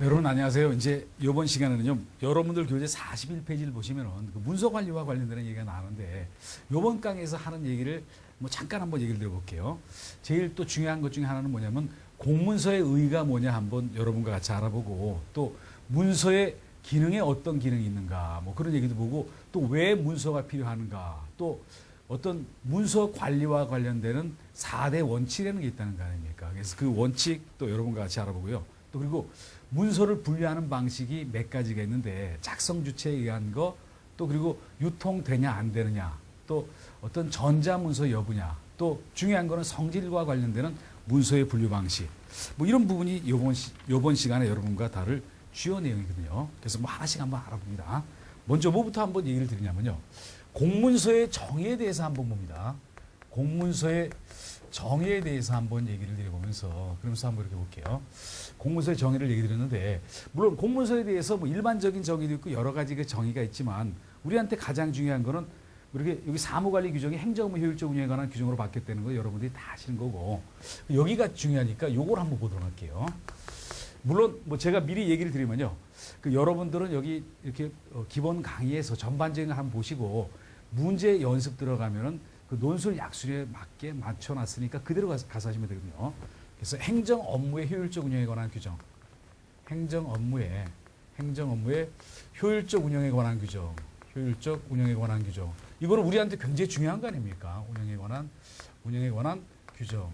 여러분 안녕하세요. 이제 이번 시간에는요, 여러분들 교재 41페이지를 보시면은 그 문서 관리와 관련되는 얘기가 나오는데, 이번 강의에서 하는 얘기를 뭐 잠깐 한번 얘기를 드려볼게요. 제일 또 중요한 것 중에 하나는 뭐냐면 공문서의 의의가 뭐냐 한번 여러분과 같이 알아보고, 또 문서의 기능에 어떤 기능이 있는가 뭐 그런 얘기도 보고, 또 왜 문서가 필요한가, 또 어떤 문서 관리와 관련되는 4대 원칙이라는 게 있다는 거 아닙니까? 그래서 그 원칙 또 여러분과 같이 알아보고요. 또 그리고 문서를 분류하는 방식이 몇 가지가 있는데, 작성 주체에 의한 거, 또 그리고 유통되냐 안 되느냐, 또 어떤 전자문서 여부냐, 또 중요한 거는 성질과 관련되는 문서의 분류 방식, 뭐 이런 부분이 요번 시간에 여러분과 다룰 주요 내용이거든요. 그래서 뭐 하나씩 한번 알아봅니다. 먼저 뭐부터 한번 얘기를 드리냐면요, 공문서의 정의에 대해서 한번 봅니다. 공문서의 정의에 대해서 한번 얘기를 드려보면서, 그러면서 한번 이렇게 볼게요. 공문서의 정의를 얘기 드렸는데, 물론 공문서에 대해서 뭐 일반적인 정의도 있고 여러 가지 그 정의가 있지만, 우리한테 가장 중요한 거는 이렇게 여기 사무관리 규정이 행정업무 효율적 운영에 관한 규정으로 바뀌었다는 거 여러분들이 다 아시는 거고, 여기가 중요하니까 요걸 한번 보도록 할게요. 물론 뭐 제가 미리 얘기를 드리면요, 그 여러분들은 여기 이렇게 기본 강의에서 전반적인 걸 한번 보시고, 문제 연습 들어가면은 그 논술 약술에 맞게 맞춰놨으니까 그대로 가서 하시면 되거든요. 그래서 행정 업무의 효율적 운영에 관한 규정, 행정 업무의 효율적 운영에 관한 규정, 효율적 운영에 관한 규정. 이거는 우리한테 굉장히 중요한 거 아닙니까? 운영에 관한 규정.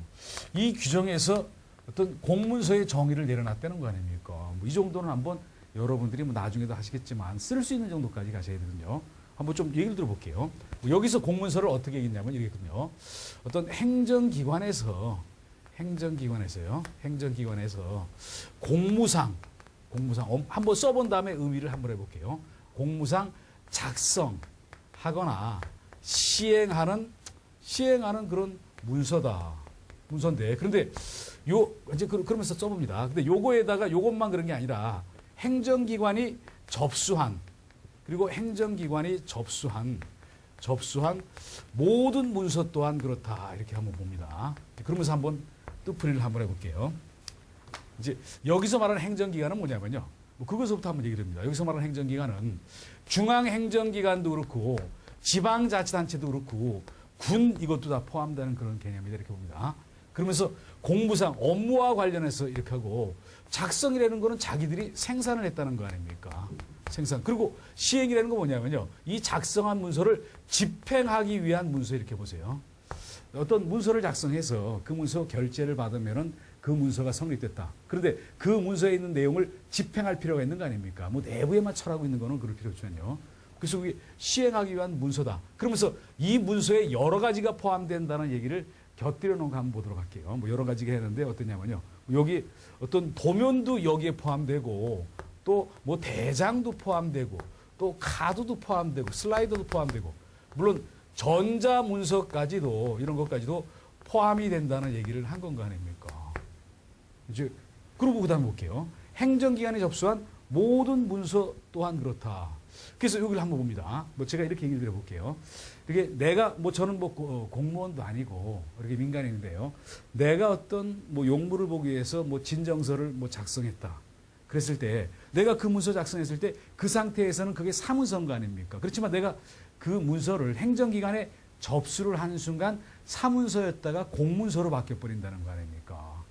이 규정에서 어떤 공문서의 정의를 내려놨다는 거 아닙니까? 뭐 이 정도는 한번 여러분들이 뭐 나중에도 하시겠지만 쓸 수 있는 정도까지 가셔야 되거든요. 한번 좀 얘기를 들어볼게요. 여기서 공문서를 어떻게 얘기했냐면 이러겠군요. 어떤 행정기관에서요, 공무상 한번 써본 다음에 의미를 한번 해볼게요. 공무상 작성하거나 시행하는 그런 문서인데, 그런데 이제 그러면서 써봅니다. 근데 요거에다가 요것만 그런 게 아니라 행정기관이 접수한 모든 문서 또한 그렇다, 이렇게 한번 봅니다. 그러면서 한번 뜻풀이를 한번 해볼게요. 이제 여기서 말하는 행정기관은 뭐냐면요, 뭐 그것부터 한번 얘기를 합니다. 여기서 말하는 행정기관은 중앙행정기관도 그렇고 지방자치단체도 그렇고 군, 이것도 다 포함되는 그런 개념이다, 이렇게 봅니다. 그러면서 공무상 업무와 관련해서 이렇게 하고, 작성이라는 거는 자기들이 생산을 했다는 거 아닙니까? 생산. 그리고 시행이라는 건 뭐냐면요, 이 작성한 문서를 집행하기 위한 문서, 이렇게 보세요. 어떤 문서를 작성해서 그 문서 결제를 받으면은 그 문서가 성립됐다. 그런데 그 문서에 있는 내용을 집행할 필요가 있는 거 아닙니까? 뭐 내부에만 처하고 있는 거는 그럴 필요 없잖아요. 그래서 그게 시행하기 위한 문서다. 그러면서 이 문서에 여러 가지가 포함된다는 얘기를 곁들여 놓은 거 한번 보도록 할게요. 뭐 여러 가지가 했는데 어떠냐면요, 여기 어떤 도면도 여기에 포함되고, 또 뭐 대장도 포함되고, 또 카드도 포함되고, 슬라이더도 포함되고, 물론 전자문서까지도, 이런 것까지도 포함이 된다는 얘기를 한 건가 아닙니까? 이제 그리고 그다음에 볼게요. 행정기관에 접수한 모든 문서 또한 그렇다. 그래서 여기를 한번 봅니다. 뭐 제가 이렇게 얘기를 드려볼게요. 이게 내가 뭐 저는 뭐 공무원도 아니고 이렇게 민간인인데요, 내가 어떤 뭐 용무를 보기 위해서 뭐 진정서를 뭐 작성했다. 그랬을 때 내가 그 문서 작성했을 때 그 상태에서는 그게 사문서인 거 아닙니까? 그렇지만 내가 그 문서를 행정기관에 접수를 하는 순간 사문서였다가 공문서로 바뀌어버린다는 거 아닙니까?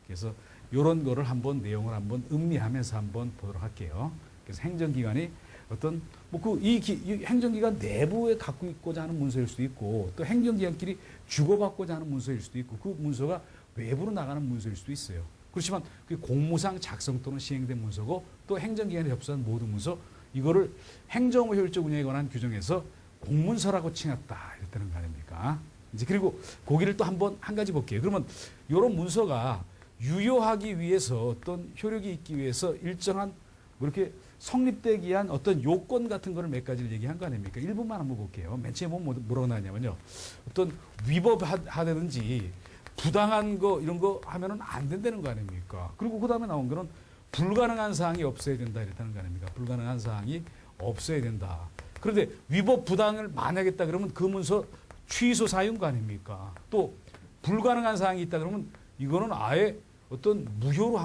그래서 이런 거를 한번 내용을 한번 음미하면서 한번 보도록 할게요. 그래서 행정기관이 어떤 이 행정기관 내부에 갖고 있고자 하는 문서일 수도 있고, 또 행정기관끼리 주고받고자 하는 문서일 수도 있고, 그 문서가 외부로 나가는 문서일 수도 있어요. 그렇지만 그게 공무상 작성 또는 시행된 문서고, 또 행정기관에 접수한 모든 문서, 이거를 행정업무 효율적 운영에 관한 규정에서 공문서라고 칭했다, 이랬다는 거 아닙니까? 이제 그리고 거기를 또 한 가지 볼게요. 그러면 이런 문서가 유효하기 위해서, 어떤 효력이 있기 위해서 일정한 뭐 이렇게 성립되기 위한 어떤 요건 같은 거를 몇 가지를 얘기한 거 아닙니까? 일부만 한번 볼게요. 맨 처음에 뭐라고 나왔냐면요, 어떤 위법하다든지 부당한 거 이런 거 하면은 안 된다는 거 아닙니까? 그리고 그 다음에 나온 거는 불가능한 사항이 없어야 된다, 이랬다는 거 아닙니까? 불가능한 사항이 없어야 된다. 그런데 위법 부당을 만약했다 그러면 그 문서 취소 사유인 거 아닙니까? 또 불가능한 사항이 있다 그러면 이거는 아예 어떤 무효로